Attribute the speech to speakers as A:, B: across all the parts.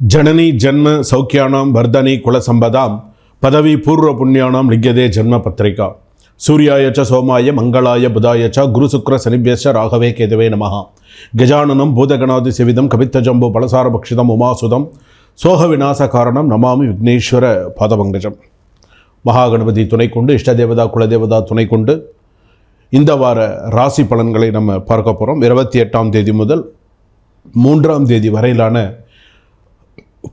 A: जननी जन्म सौख्यानां वर्धनी कुलसंपदां पदवी पूर्व पुण्यानां लिख्यते जन्म पत्रिका सूर्याय च सोमाय मंगलाय बुधाय च गुरुशुक्र शनिभ्यश्च राघवे केतवे नमः गजाननं भूतगणादिसेवितं कवित्तजम्बो फलसारभक्षितम् उमासुतं सोहविनाशकारणं नमामि विघ्नेश्वर पादपङ्कजं மகாகணபதி துணை கொண்டு இஷ்டதேவதா குலதேவதா துணை கொண்டு இந்த வார ராசி பலன்களை நம்ம பார்க்க போகிறோம். 28ஆம் தேதி முதல் 3ஆம் தேதி வரையிலான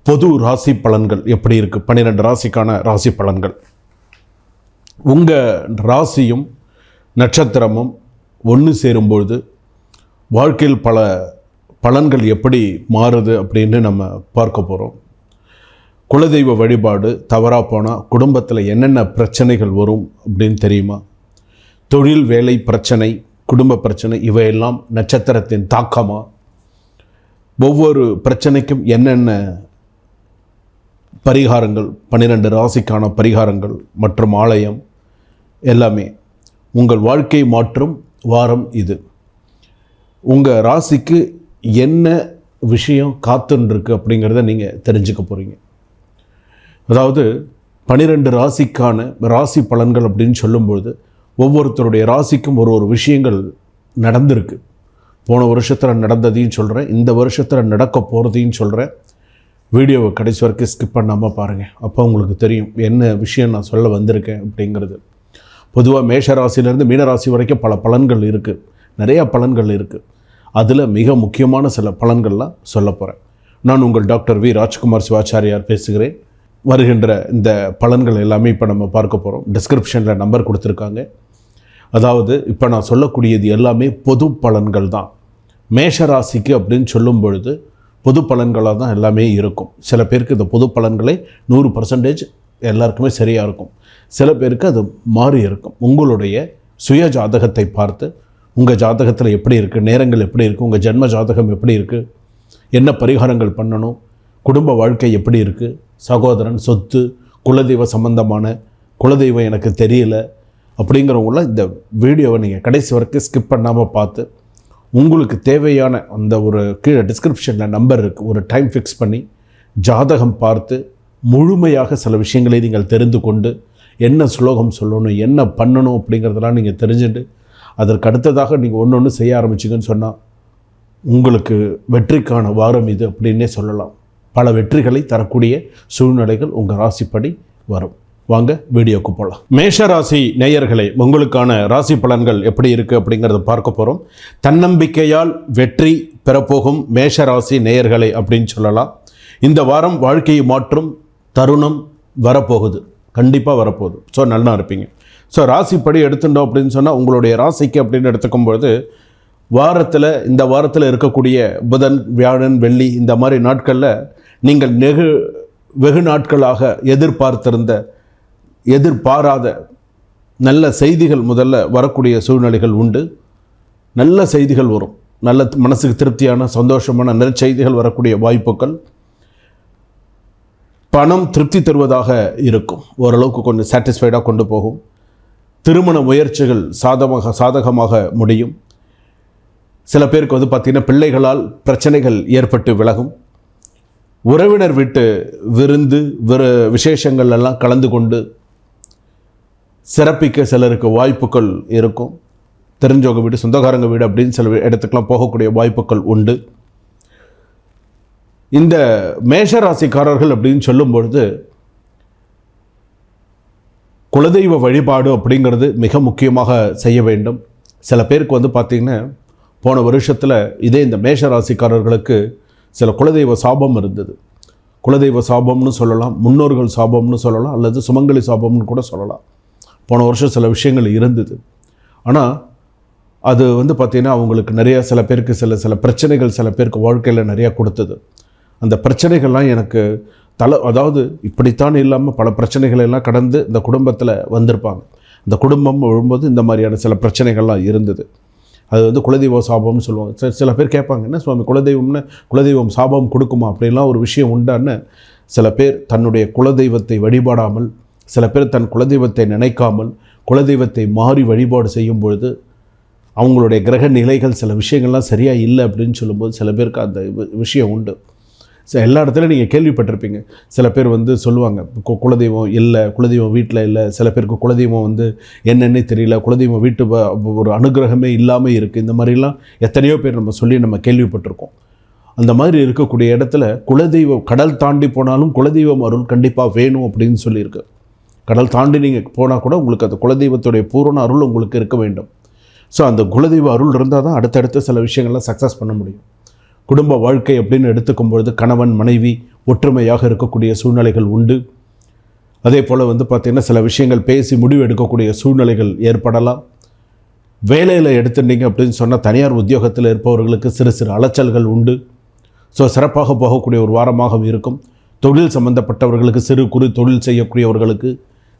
A: பொது ராசி பலன்கள் எப்படி இருக்குது, 12 ராசிக்கான ராசி பலன்கள். உங்கள் ராசியும் நட்சத்திரமும் ஒன்று சேரும்பொழுது வாழ்க்கையில் பல பலன்கள் எப்படி மாறுது அப்படின்னு நம்ம பார்க்க போகிறோம். குலதெய்வ வழிபாடு தவறாக போனால் குடும்பத்தில் என்னென்ன பிரச்சனைகள் வரும் அப்படின்னு தெரியுமா? தொழில் வேலை பிரச்சனை, குடும்ப பிரச்சனை, இவையெல்லாம் நட்சத்திரத்தின் தாக்கமா? ஒவ்வொரு பிரச்சனைக்கும் என்னென்ன பரிகாரங்கள், 12 ராசிக்கான பரிகாரங்கள் மற்றும் ஆலயம் எல்லாமே உங்கள் வாழ்க்கை மாற்றும் வாரம் இது. உங்கள் ராசிக்கு என்ன விஷயம் காத்துருக்கு அப்படிங்கிறத நீங்கள் தெரிஞ்சுக்க போகிறீங்க. அதாவது 12 ராசிக்கான ராசி பலன்கள் அப்படின்னு சொல்லும்பொழுது ஒவ்வொருத்தருடைய ராசிக்கும் ஒரு விஷயங்கள் நடந்திருக்கு. போன வருஷத்தில் நடந்ததையும் சொல்கிறேன், இந்த வருஷத்தில் நடக்க போகிறதையும் சொல்கிறேன். வீடியோவை கடைசி வரைக்கும் ஸ்கிப் பண்ணாமல் பாருங்கள், அப்போ உங்களுக்கு தெரியும் என்ன விஷயம் நான் சொல்ல வந்திருக்கேன் அப்படிங்கிறது. பொதுவாக மேஷராசிலேருந்து மீனராசி வரைக்கும் பல பலன்கள் இருக்குது, நிறையா பலன்கள் இருக்குது. அதில் மிக முக்கியமான சில பலன்கள்லாம் சொல்ல போகிறேன். நான் உங்கள் டாக்டர் வி ராஜ்குமார் சிவாச்சாரியார் பேசுகிறேன். வருகின்ற இந்த பலன்கள் எல்லாமே இப்போ நம்ம பார்க்க போகிறோம். டிஸ்கிரிப்ஷனில் நம்பர் கொடுத்துருக்காங்க. அதாவது இப்போ நான் சொல்லக்கூடியது எல்லாமே பொது பலன்கள் தான். மேஷராசிக்கு அப்படின்னு சொல்லும் பொழுது பொது பலன்களாக தான் எல்லாமே இருக்கும். சில பேருக்கு இந்த பொது பலன்களே 100% எல்லாருக்குமே சரியாக இருக்கும், சில பேருக்கு அது மாறி இருக்கும். உங்களுடைய சுய ஜாதகத்தை பார்த்து உங்கள் ஜாதகத்தில் எப்படி இருக்குது, நேரங்கள் எப்படி இருக்குது, உங்கள் ஜென்ம ஜாதகம் எப்படி இருக்குது, என்ன பரிகாரங்கள் பண்ணணும், குடும்ப வாழ்க்கை எப்படி இருக்குது, சகோதரன், சொத்து, குலதெய்வ சம்பந்தமான குலதெய்வம் எனக்கு தெரியல அப்படிங்கிறவங்களாம் இந்த வீடியோவை நீங்கள் கடைசி வரைக்கும் ஸ்கிப் பண்ணாமல் பார்த்து உங்களுக்கு தேவையான அந்த ஒரு கீழே டிஸ்கிரிப்ஷனில் நம்பர் இருக்குது, ஒரு டைம் ஃபிக்ஸ் பண்ணி ஜாதகம் பார்த்து முழுமையாக சில விஷயங்களை நீங்கள் தெரிந்து கொண்டு என்ன ஸ்லோகம் சொல்லணும், என்ன பண்ணணும் அப்படிங்கிறதெல்லாம் நீங்கள் தெரிஞ்சுட்டு அதற்கு அடுத்ததாக நீங்கள் ஒன்று செய்ய ஆரம்பிச்சிங்கன்னு சொன்னால் உங்களுக்கு வெற்றிக்கான வாரம் இது அப்படின்னே சொல்லலாம். பல வெற்றிகளை தரக்கூடிய சூழ்நிலைகள் உங்கள் ராசிப்படி வரும். வாங்க வீடியோக்கு போகலாம். மேஷராசி நேயர்களே, உங்களுக்கான ராசி பலன்கள் எப்படி இருக்குது அப்படிங்கிறத பார்க்க போகிறோம். தன்னம்பிக்கையால் வெற்றி பெறப்போகும் மேஷராசி நேயர்களே அப்படின்னு சொல்லலாம். இந்த வாரம் வாழ்க்கையை மாற்றும் தருணம் வரப்போகுது, கண்டிப்பாக வரப்போகுது. ஸோ நல்லா இருப்பீங்க. ஸோ ராசிப்படி எடுத்துட்டோம் அப்படின்னு சொன்னால் உங்களுடைய ராசிக்கு அப்படின்னு எடுத்துக்கும்பொழுது இந்த வாரத்தில் இருக்கக்கூடிய புதன், வியாழன், வெள்ளி இந்த மாதிரி நாட்களில் நீங்கள் வெகு நாட்களாக எதிர்பாராத நல்ல செய்திகள் முதல்ல வரக்கூடிய சூழ்நிலைகள் உண்டு. நல்ல செய்திகள் வரும், நல்ல மனசுக்கு திருப்தியான சந்தோஷமான நற்செய்திகள் வரக்கூடிய வாய்ப்புகள். பணம் திருப்தி தருவதாக இருக்கும், ஓரளவுக்கு கொஞ்சம் சாட்டிஸ்ஃபைடாக கொண்டு போகும். திருமண முயற்சிகள் சாதகமாக முடியும். சில பேருக்கு பார்த்திங்கன்னா பிள்ளைகளால் பிரச்சனைகள் ஏற்பட்டு விலகும். உறவினர் வீட்டு விருந்து விசேஷங்கள் எல்லாம் கலந்து கொண்டு சிறப்பிக்க சிலருக்கு வாய்ப்புகள் இருக்கும். தெரிஞ்சவங்க வீடு, சொந்தக்காரங்க வீடு அப்படின்னு சில இடத்துக்கெல்லாம் போகக்கூடிய வாய்ப்புகள் உண்டு. இந்த மேஷராசிக்காரர்கள் அப்படின்னு சொல்லும்பொழுது குலதெய்வ வழிபாடு அப்படிங்கிறது மிக முக்கியமாக செய்ய வேண்டும். சில பேருக்கு பார்த்திங்கன்னா போன வருஷத்தில் இதே இந்த மேஷராசிக்காரர்களுக்கு சில குலதெய்வ சாபம் இருந்தது. குலதெய்வ சாபம்னு சொல்லலாம், முன்னோர்கள் சாபம்னு சொல்லலாம், அல்லது சுமங்கலி சாபம்னு கூட சொல்லலாம். போன வருஷம் சில விஷயங்கள் இருந்தது. ஆனால் அது பார்த்திங்கன்னா அவங்களுக்கு நிறையா சில பேருக்கு சில பிரச்சனைகள் சில பேருக்கு வாழ்க்கையில் நிறையா கொடுத்தது. அந்த பிரச்சனைகள்லாம் எனக்கு அதாவது இப்படித்தான் இல்லாமல் பல பிரச்சனைகள் எல்லாம் கடந்து இந்த குடும்பத்தில் வந்திருப்பாங்க. இந்த குடும்பம் விழும்போது இந்த மாதிரியான சில பிரச்சனைகள்லாம் இருந்தது. அது குலதெய்வ சாபம்னு சொல்லுவாங்க. சில பேர் கேட்பாங்க, என்ன சுவாமி குலதெய்வம் சாபம் கொடுக்குமா அப்படின்லாம் ஒரு விஷயம் உண்டான்னு. சில பேர் தன்னுடைய குலதெய்வத்தை வழிபாடாமல், சில பேர் தன் குலதெய்வத்தை நினைக்காமல் குலதெய்வத்தை மாறி வழிபாடு செய்யும் பொழுது அவங்களுடைய கிரக நிலைகள் சில விஷயங்கள்லாம் சரியாக இல்லை அப்படின்னு சொல்லும்போது சில பேருக்கு அந்த விஷயம் உண்டு. எல்லா இடத்துலையும் நீங்கள் கேள்விப்பட்டிருப்பீங்க. சில பேர் வந்து சொல்லுவாங்க, குலதெய்வம் இல்லை, குலதெய்வம் வீட்டில் இல்லை. சில பேருக்கு குலதெய்வம் வந்து என்னென்னே தெரியல, குலதெய்வம் வீட்டு ஒரு அனுகிரகமே இல்லாமல் இருக்குது. இந்த மாதிரிலாம் எத்தனையோ பேர் நம்ம கேள்விப்பட்டிருக்கோம். அந்த மாதிரி இருக்கக்கூடிய இடத்துல குலதெய்வம், கடல் தாண்டி போனாலும் குலதெய்வம் அருள் கண்டிப்பாக வேணும் அப்படின்னு சொல்லியிருக்கு. கடல் தாண்டி நீங்கள் போனால் கூட உங்களுக்கு அந்த குலதெய்வத்துடைய பூரண அருள் உங்களுக்கு இருக்க வேண்டும். ஸோ அந்த குலதெய்வ அருள் இருந்தால் தான் அடுத்தடுத்த சில விஷயங்கள்லாம் சக்ஸஸ் பண்ண முடியும். குடும்ப வாழ்க்கை அப்படின்னு எடுத்துக்கும் பொழுது கணவன் மனைவி ஒற்றுமையாக இருக்கக்கூடிய சூழ்நிலைகள் உண்டு. அதே போல் வந்து பார்த்திங்கன்னா சில விஷயங்கள் பேசி முடிவு எடுக்கக்கூடிய சூழ்நிலைகள் ஏற்படலாம். வேலையில் எடுத்துட்டீங்க அப்படின்னு சொன்னால் தனியார் உத்தியோகத்தில் இருப்பவர்களுக்கு சிறு சிறு அலைச்சல்கள் உண்டு. ஸோ சிறப்பாக போகக்கூடிய ஒரு வாரமாக இருக்கும். தொழில் சம்பந்தப்பட்டவர்களுக்கு, சிறு குறு தொழில் செய்யக்கூடியவர்களுக்கு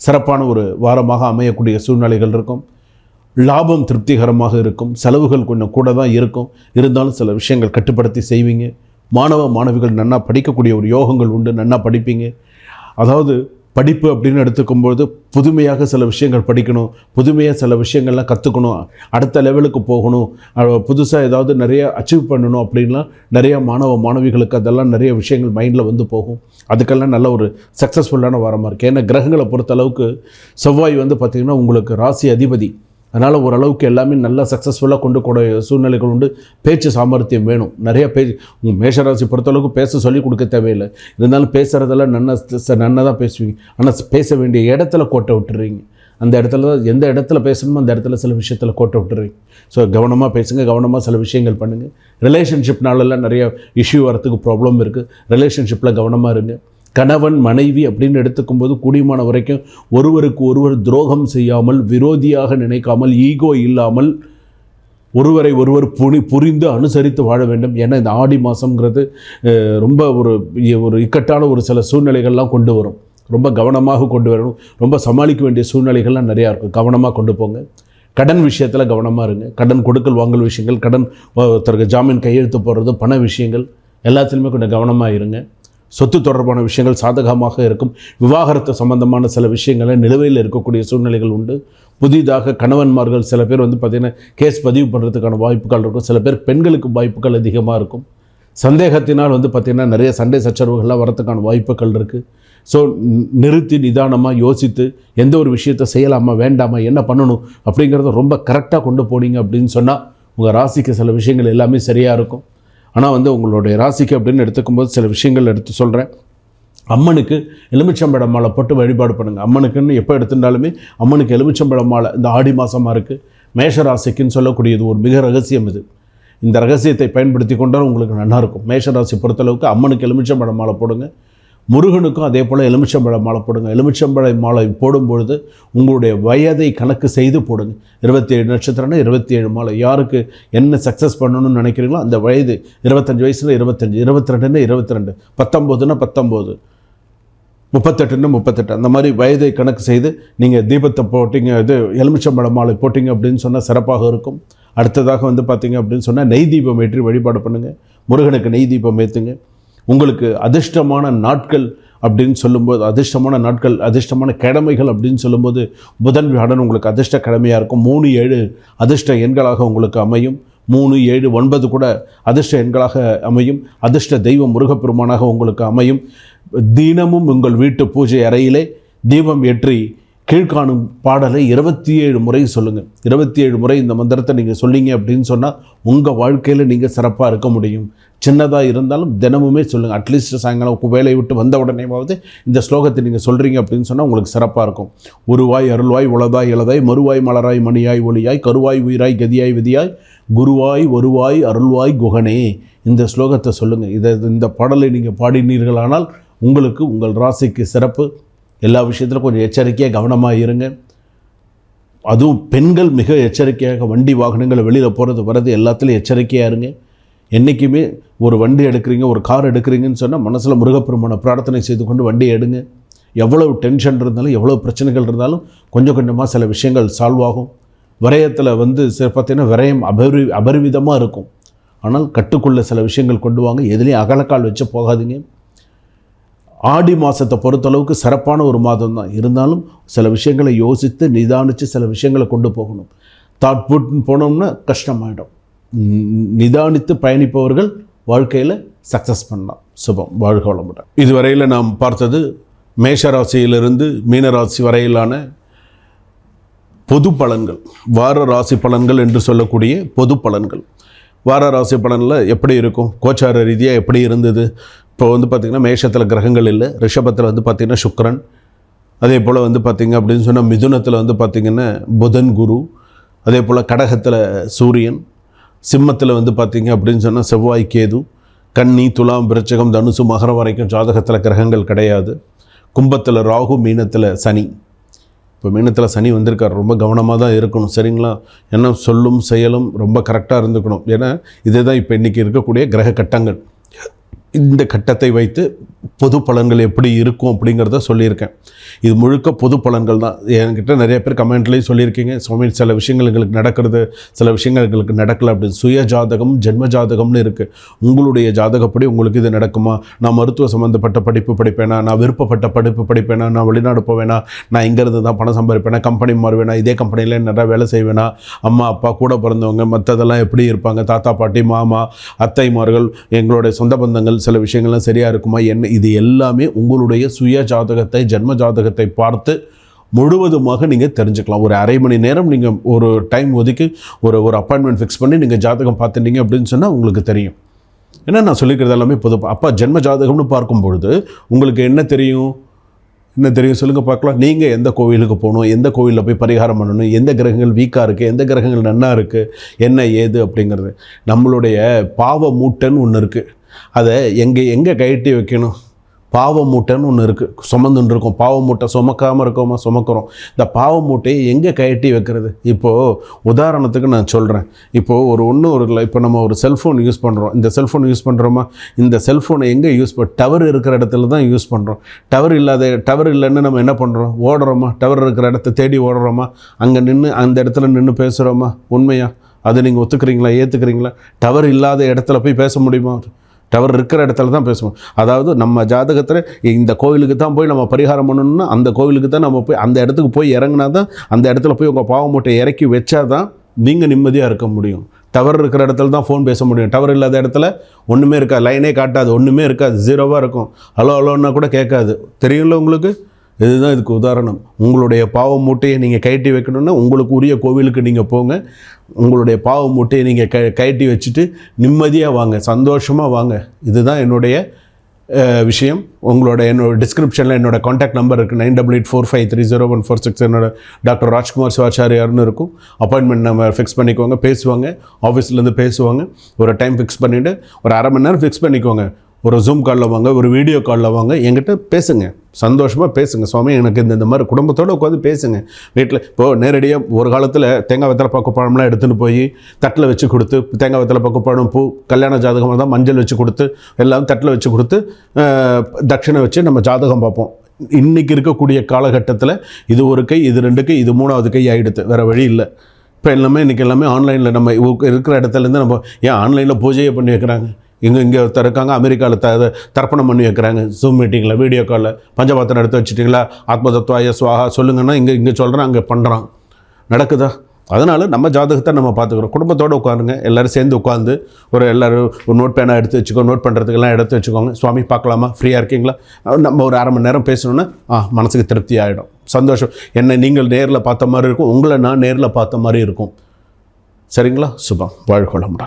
A: சிறப்பான ஒரு வாரமாக அமையக்கூடிய சூழ்நிலைகள் இருக்கும். லாபம் திருப்திகரமாக இருக்கும். செலவுகள் கொஞ்சம் கூட தான் இருக்கும். இருந்தாலும் சில விஷயங்கள் கட்டுப்படுத்தி செய்வீங்க. மாணவிகள் நன்னா படிக்கக்கூடிய ஒரு யோகங்கள் உண்டு. நன்னா படிப்பீங்க. அதாவது படிப்பு அப்படின்னு எடுத்துக்கும்போது புதுமையாக சில விஷயங்கள் படிக்கணும், புதுமையாக சில விஷயங்கள்லாம் கற்றுக்கணும், அடுத்த லெவலுக்கு போகணும், புதுசாக ஏதாவது நிறைய அச்சீவ் பண்ணணும் அப்படின்லாம் நிறையா மாணவிகளுக்கு அதெல்லாம் நிறைய விஷயங்கள் மைண்டில் வந்து போகும். அதுக்கெல்லாம் நல்ல ஒரு சக்ஸஸ்ஃபுல்லான வாரமாக இருக்குது. ஏன்னா கிரகங்களை பொறுத்தளவுக்கு செவ்வாய் வந்து பார்த்திங்கன்னா உங்களுக்கு ராசி அதிபதி. அதனால் ஓரளவுக்கு எல்லாமே நல்லா சக்ஸஸ்ஃபுல்லாக கொண்டு கூடிய சூழ்நிலைகள் உண்டு. பேச்சு சாமர்த்தியம் வேணும். நிறையா உங்கள் மேஷராசி பொறுத்தளவுக்கு பேச சொல்லிக் கொடுக்க தேவையில்லை. இருந்தாலும் பேசுகிறதெல்லாம் நன்னா தான் பேசுவீங்க. ஆனால் பேச வேண்டிய இடத்துல கோட்டை விட்டுறீங்க. அந்த இடத்துல தான் எந்த இடத்துல பேசணுமோ அந்த இடத்துல சில விஷயத்தில் கோட்டை விட்டுறீங்க. ஸோ கவனமாக பேசுங்க, கவனமாக சில விஷயங்கள் பண்ணுங்கள். ரிலேஷன்ஷிப்னாலெல்லாம் நிறைய இஷ்யூ வரத்துக்கு ப்ராப்ளம் இருக்குது. ரிலேஷன்ஷிப்பில் கவனமாக இருங்க. கணவன் மனைவி அப்படின்னு எடுத்துக்கும்போது கூடியமான வரைக்கும் ஒருவருக்கு ஒருவர் துரோகம் செய்யாமல், விரோதியாக நினைக்காமல், ஈகோ இல்லாமல் ஒருவரை ஒருவர் புரிந்து அனுசரித்து வாழ வேண்டும். ஏன்னா இந்த ஆடி மாதங்கிறது ரொம்ப ஒரு இக்கட்டான ஒரு சில சூழ்நிலைகள்லாம் கொண்டு வரும். ரொம்ப கவனமாக கொண்டு வரணும். ரொம்ப சமாளிக்க வேண்டிய சூழ்நிலைகள்லாம் நிறையா இருக்கும். கவனமாக கொண்டு போங்க. கடன் விஷயத்தில் கவனமாக இருங்க. கடன் கொடுக்கல் வாங்கல் விஷயங்கள், கடன் ஒருத்தருக்கு ஜாமீன் கையெழுத்து போடுறது, பண விஷயங்கள் எல்லாத்துலேயுமே கொஞ்சம் கவனமாக இருங்க. சொத்து தொடர்பான விஷயங்கள் சாதகமாக இருக்கும். விவாகரத்து சம்பந்தமான சில விஷயங்களை நிலுவையில் இருக்கக்கூடிய சூழ்நிலைகள் உண்டு. புதிதாக கணவன்மார்கள் சில பேர் வந்து பார்த்திங்கன்னா கேஸ் பதிவு பண்ணுறதுக்கான வாய்ப்புகள் இருக்கும். சில பேர் பெண்களுக்கு வாய்ப்புகள் அதிகமாக இருக்கும். சந்தேகத்தினால் வந்து பார்த்திங்கன்னா நிறைய சண்டை சச்சரவுகள்லாம் வரத்துக்கான வாய்ப்புகள் இருக்குது. ஸோ நிறுத்தி நிதானமாக யோசித்து எந்த ஒரு விஷயத்தை செய்யலாமா வேண்டாமா என்ன பண்ணணும் அப்படிங்கிறத ரொம்ப கரெக்டாக கொண்டு போனீங்க அப்படின்னு சொன்னால் உங்கள் ராசிக்கு சில விஷயங்கள் எல்லாமே சரியாக இருக்கும். ஆனால் வந்து உங்களுடைய ராசிக்கு அப்படின்னு எடுத்துக்கும்போது சில விஷயங்கள் எடுத்து சொல்கிறேன். அம்மனுக்கு எலுமிச்சம்பழம் மாலை போட்டு வழிபாடு பண்ணுங்கள். அம்மனுக்குன்னு எப்போ எடுத்துட்டாலுமே அம்மனுக்கு எலுமிச்சம்பழம் மாலை இந்த ஆடி மாதமாக இருக்குது. மேஷ ராசிக்குன்னு சொல்லக்கூடியது ஒரு மிக ரகசியம். இந்த ரகசியத்தை பயன்படுத்தி கொண்டால் உங்களுக்கு நல்லாயிருக்கும். மேஷராசி பொறுத்தளவுக்கு அம்மனுக்கு எலுமிச்சம்பழம் மாலை போடுங்க. முருகனுக்கும் அதே போல் எலுமிச்சம்பழம் மாலை போடுங்க. எலுமிச்சம்பழ மாலை போடும்பொழுது உங்களுடைய வயதை கணக்கு செய்து போடுங்க. 27 நட்சத்திரம்னா 27 மாலை. யாருக்கு என்ன சக்ஸஸ் பண்ணணும்னு நினைக்கிறீங்களோ அந்த வயது 25 வயசுல 25, 22ன்னா 22, 19ன்னா 19, 38ன்னா 38 அந்த மாதிரி வயதை கணக்கு செய்து நீங்கள் தீபத்தை போட்டிங்க, எலுமிச்சம்பழ மாலை போட்டிங்க அப்படின்னு சொன்னால் சிறப்பாக இருக்கும். அடுத்ததாக வந்து பார்த்திங்க அப்படின்னு சொன்னால் நெய் தீபம் ஏற்றி வழிபாடு பண்ணுங்கள். முருகனுக்கு நெய் தீபம் ஏற்றுங்க. உங்களுக்கு அதிர்ஷ்டமான நாட்கள் அப்படின்னு சொல்லும்போது, அதிர்ஷ்டமான நாட்கள், அதிர்ஷ்டமான கிழமைகள் அப்படின்னு சொல்லும்போது புதன் வியாழன் உங்களுக்கு அதிர்ஷ்ட கிழமையாக இருக்கும். 3, 7 அதிர்ஷ்ட எண்களாக உங்களுக்கு அமையும். 3, 7, 9 கூட அதிர்ஷ்ட எண்களாக அமையும். அதிர்ஷ்ட தெய்வம் முருகப்பெருமானாக உங்களுக்கு அமையும். தினமும் உங்கள் வீட்டு பூஜை அறையிலே தீபம் ஏற்றி கீழ்காணும் பாடலை 27 முறை சொல்லுங்கள். 27 முறை இந்த மந்திரத்தை நீங்கள் சொல்லிங்க அப்படின்னு சொன்னால் உங்கள் வாழ்க்கையில் நீங்கள் சிறப்பாக இருக்க முடியும். சின்னதாக இருந்தாலும் தினமுமே சொல்லுங்கள். அட்லீஸ்ட் சாயங்காலம் வேலையை விட்டு வந்த உடனேவாவது இந்த ஸ்லோகத்தை நீங்கள் சொல்கிறீங்க அப்படின்னு சொன்னால் உங்களுக்கு சிறப்பாக இருக்கும். உருவாய் அருள்வாய் உளதாய் இளதாய் மறுவாய் மலராய் மணியாய் ஒளியாய் கருவாய் உயிராய் கதியாய் விதியாய் குருவாய் வருவாய் அருள்வாய் குகனே. இந்த ஸ்லோகத்தை சொல்லுங்கள். இந்த பாடலை நீங்கள் பாடினீர்களானால் உங்களுக்கு உங்கள் ராசிக்கு சிறப்பு. எல்லா விஷயத்திலும் கொஞ்சம் எச்சரிக்கையாக கவனமாக இருங்க. அதுவும் பெண்கள் மிக எச்சரிக்கையாக வண்டி வாகனங்களை வெளியில் போகிறது வர்றது எல்லாத்துலேயும் எச்சரிக்கையாக இருங்க. என்றைக்குமே ஒரு வண்டி எடுக்கிறீங்க, ஒரு கார் எடுக்கிறீங்கன்னு சொன்னால் மனசில் முருகப்பெருமானை பிரார்த்தனை செய்து கொண்டு வண்டியை எடுங்க. எவ்வளவு டென்ஷன் இருந்தாலும் எவ்வளோ பிரச்சனைகள் இருந்தாலும் கொஞ்சம் கொஞ்சமாக சில விஷயங்கள் சால்வ் ஆகும். விரயத்தில் வந்து பார்த்திங்கன்னா விரயம் அபரிவிதமாக இருக்கும். ஆனால் கட்டுக்குள்ளே சில விஷயங்கள் கொண்டு வாங்க. எதுலேயும் அகலக்கால் வச்சு போகாதீங்க. ஆடி மாதத்தை பொறுத்தளவுக்கு சிறப்பான ஒரு மாதம் தான். இருந்தாலும் சில விஷயங்களை யோசித்து நிதானித்து சில விஷயங்களை கொண்டு போகணும். தாட் போனோம்னா கஷ்டமாயிடும். நிதானித்து பயணிப்பவர்கள் வாழ்க்கையில் சக்ஸஸ் பண்ணலாம். சுபம். வாழ்க வளமுடன். இதுவரையில் நாம் பார்த்தது மேஷராசியிலிருந்து மீனராசி வரையிலான பொது பலன்கள், வார ராசி பலன்கள் என்று சொல்லக்கூடிய பொது பலன்கள். வார ராசி பலனில் எப்படி இருக்கும், கோச்சார ரீதியாக எப்படி இருந்தது. இப்போ வந்து பார்த்திங்கன்னா மேஷத்தில் கிரகங்கள் இல்லை, ரிஷபத்தில் வந்து பார்த்திங்கன்னா சுக்கிரன், அதே போல் வந்து பார்த்திங்க அப்படின்னு சொன்னால் மிதுனத்தில் வந்து பார்த்திங்கன்னா புதன் குரு, அதே போல் கடகத்தில் சூரியன், சிம்மத்தில் வந்து பார்த்திங்க அப்படின்னு சொன்னால் செவ்வாய் கேது, கன்னி துலாம் விருச்சிகம் தனுசு மகரம் வரைக்கும் ஜாதகத்தில் கிரகங்கள் கிடையாது. கும்பத்தில் ராகு, மீனத்தில் சனி. இப்போ மீனத்தில் சனி வந்திருக்கார், ரொம்ப கவனமாக தான் இருக்கணும். சரிங்களா? ஏன்னா சொல்லும் செயலும் ரொம்ப கரெக்டாக இருந்துக்கணும். ஏன்னா இதுதான் இப்போ இன்றைக்கி இருக்கக்கூடிய கிரக கட்டங்கள். இந்த கட்டத்தை வைத்து பொது பலன்கள் எப்படி இருக்கும் அப்படிங்கிறத சொல்லியிருக்கேன். இது முழுக்க பொது பலன்கள் தான். என்கிட்ட நிறைய பேர் கமெண்ட்லேயும் சொல்லியிருக்கீங்க, சுவாமி சில விஷயங்கள் எங்களுக்கு நடக்கிறது, சில விஷயங்கள் எங்களுக்கு நடக்கலை அப்படின்னு. சுய ஜாதகம் ஜென்ம ஜாதகம்னு இருக்குது. உங்களுடைய ஜாதகப்படி உங்களுக்கு இது நடக்குமா? நான் மருத்துவ சம்மந்தப்பட்ட படிப்பு படிப்பேனா, நான் விருப்பப்பட்ட படிப்பு படிப்பேனா, நான் வெளிநாடு போவேனா, நான் இங்கேருந்து தான் பணம் சம்பாதிப்பேனா, கம்பெனி மாறுவேனா, இதே கம்பெனியில் நிறையா வேலை செய்வேனா, அம்மா அப்பா கூட பிறந்தவங்க மற்றதெல்லாம் எப்படி இருப்பாங்க, தாத்தா பாட்டி மாமா அத்தைமார்கள் எங்களுடைய சொந்த பந்தங்கள் சில விஷயங்கள்லாம் சரியாக இருக்குமா, என்ன, இது எல்லாமே உங்களுடைய சுய ஜாதகத்தை ஜென்ம ஜாதகத்தை பார்த்து முழுவதுமாக நீங்கள் தெரிஞ்சுக்கலாம். ஒரு அரை மணி நேரம் நீங்கள் ஒரு டைம் ஒதுக்கி ஒரு அப்பாயின்மெண்ட் ஃபிக்ஸ் பண்ணி நீங்கள் ஜாதகம் பார்த்துட்டீங்க அப்படின்னு சொன்னால் உங்களுக்கு தெரியும். ஏன்னா நான் சொல்லிக்கிறது எல்லாமே பொது. அப்போ ஜென்ம ஜாதகம்னு பார்க்கும்பொழுது உங்களுக்கு என்ன தெரியும் சொல்லுங்கள் பார்க்கலாம். நீங்கள் எந்த கோவிலுக்கு போகணும், எந்த கோவிலில் போய் பரிகாரம் பண்ணணும், எந்த கிரகங்கள் வீக்காக இருக்குது, எந்த கிரகங்கள் நன்னா இருக்குது, என்ன ஏது அப்படிங்கிறது. நம்மளுடைய பாவ மூட்டைன்னு ஒன்று இருக்குது. அதை எங்கே கழட்டி வைக்கணும்? பாவ மூட்டைன்னு ஒன்று இருக்குது, சுமந்துன்னு இருக்கும். பாவ மூட்டை சுமக்காமல் இருக்கோமா? சுமக்கிறோம். இந்த பாவ மூட்டையை எங்கே கழட்டி வைக்கிறது? இப்போது உதாரணத்துக்கு நான் சொல்கிறேன். இப்போது இப்போ நம்ம ஒரு செல்ஃபோன் யூஸ் பண்ணுறோம். இந்த செல்ஃபோன் யூஸ் பண்ணுறோமா? இந்த செல்ஃபோனை எங்கே யூஸ் டவர் இருக்கிற இடத்துல தான் யூஸ் பண்ணுறோம். டவர் இல்லைன்னு நம்ம என்ன பண்ணுறோம்? ஓடுறோமா? டவர் இருக்கிற இடத்த தேடி ஓடுறோமா? அங்கே நின்று அந்த இடத்துல நின்று பேசுகிறோமா? உண்மையா? அது நீங்கள் ஒத்துக்கிறீங்களா, ஏற்றுக்கிறீங்களா? டவர் இல்லாத இடத்துல போய் பேச முடியுமா? டவர் இருக்கிற இடத்துல தான் பேசுவோம். அதாவது நம்ம ஜாதகத்தில் இந்த கோவிலுக்கு தான் போய் நம்ம பரிகாரம் பண்ணணும்னா அந்த கோவிலுக்கு தான் நம்ம போய் அந்த இடத்துக்கு போய் இறங்கினா தான், அந்த இடத்துல போய் உங்கள் பாவ மூட்டையை இறக்கி வச்சா தான் நீங்கள் நிம்மதியாக இருக்க முடியும். டவர் இருக்கிற இடத்துல தான் ஃபோன் பேச முடியும். டவர் இல்லாத இடத்துல ஒன்றுமே இருக்காது, லைனே காட்டாது, ஒன்றுமே இருக்காது, ஜீரோவாக இருக்கும். ஹலோன்னா கூட கேட்காது. தெரியும்ல உங்களுக்கு? இதுதான் இதுக்கு உதாரணம். உங்களுடைய பாவ மூட்டையை நீங்கள் கழட்டி வைக்கணுன்னா உங்களுக்கு உரிய கோவிலுக்கு நீங்கள் போங்க. உங்களுடைய பாவ மூட்டையை நீங்கள் கழட்டி வச்சுட்டு நிம்மதியாக வாங்க, சந்தோஷமாக வாங்க. இதுதான் என்னுடைய விஷயம். என்னோட டிஸ்கிரிப்ஷனில் என்னோட காண்டாக்ட் நம்பர் இருக்குது, 9884530146. என்னோட டாக்டர் ராஜ்குமார் சிவாச்சாரியார்னு இருக்கும். அப்பாயின்மெண்ட் நம்பர் ஃபிக்ஸ் பண்ணிக்கோங்க, பேசுவாங்க. ஆஃபீஸ்லேருந்து பேசுவாங்க. ஒரு டைம் ஃபிக்ஸ் பண்ணிவிட்டு ஒரு அரை மணி நேரம் ஃபிக்ஸ் பண்ணிக்கோங்க. ஒரு ஜூம் காலில் வாங்க, ஒரு வீடியோ காலில் வாங்க, என்கிட்ட பேசுங்க, சந்தோஷமாக பேசுங்க. சுவாமி எனக்கு இந்த மாதிரி குடும்பத்தோடு உட்காந்து பேசுங்க. வீட்டில் இப்போது நேரடியாக ஒரு காலத்தில் தேங்காய் வெத்தலை பக்குப்பழம்லாம் எடுத்துகிட்டு போய் தட்டில் வச்சு கொடுத்து, தேங்காய் வெத்தலை பக்குப்பழம் பூ, கல்யாண ஜாதகமாக தான் மஞ்சள் வச்சு கொடுத்து எல்லாம் தட்டில் வச்சு கொடுத்து தட்சிணை வச்சு நம்ம ஜாதகம் பார்ப்போம். இன்றைக்கி இருக்கக்கூடிய காலகட்டத்தில் இது ஒரு கை, இது 2 கை, இது 3வது கை ஆகிடுது. வேறு வழி இல்லை. இப்போ இன்றைக்கி எல்லாமே ஆன்லைனில் நம்ம இருக்கிற இடத்துலேருந்து நம்ம ஏன் ஆன்லைனில் பூஜையை பண்ணி வைக்கிறாங்க. இங்கே ஒருத்தர் இருக்காங்க அமெரிக்காவில் தர்ப்பணம் பண்ணி வைக்கிறாங்க ஜூம் மீட்டிங்கில், வீடியோ காலில். பஞ்சபாத்திரம் எடுத்து வச்சுட்டிங்களா, ஆத்ம தத்துவாய சுவாகா சொல்லுங்கன்னா இங்கே சொல்கிறேன், அங்கே பண்ணுறான். நடக்குதா? அதனால் நம்ம ஜாதகத்தை நம்ம பார்த்துக்குறோம். குடும்பத்தோடு உட்காருங்க, எல்லோரும் சேர்ந்து உட்காந்து எல்லோரும் ஒரு நோட் பேனா எடுத்து வச்சுக்கோ, நோட் பண்ணுறதுக்கெல்லாம் எடுத்து வச்சுக்கோங்க. சுவாமி பார்க்கலாமா, ஃப்ரீயாக இருக்கீங்களா, நம்ம ஒரு அரை மணி நேரம் பேசணுன்னா மனசுக்கு திருப்தி ஆகிடும், சந்தோஷம். என்னை நீங்கள் நேரில் பார்த்த மாதிரி இருக்கும், உங்களை நான் நேரில் பார்த்த மாதிரி இருக்கும். சரிங்களா? சுபம். வாழ்க வளமுடன்.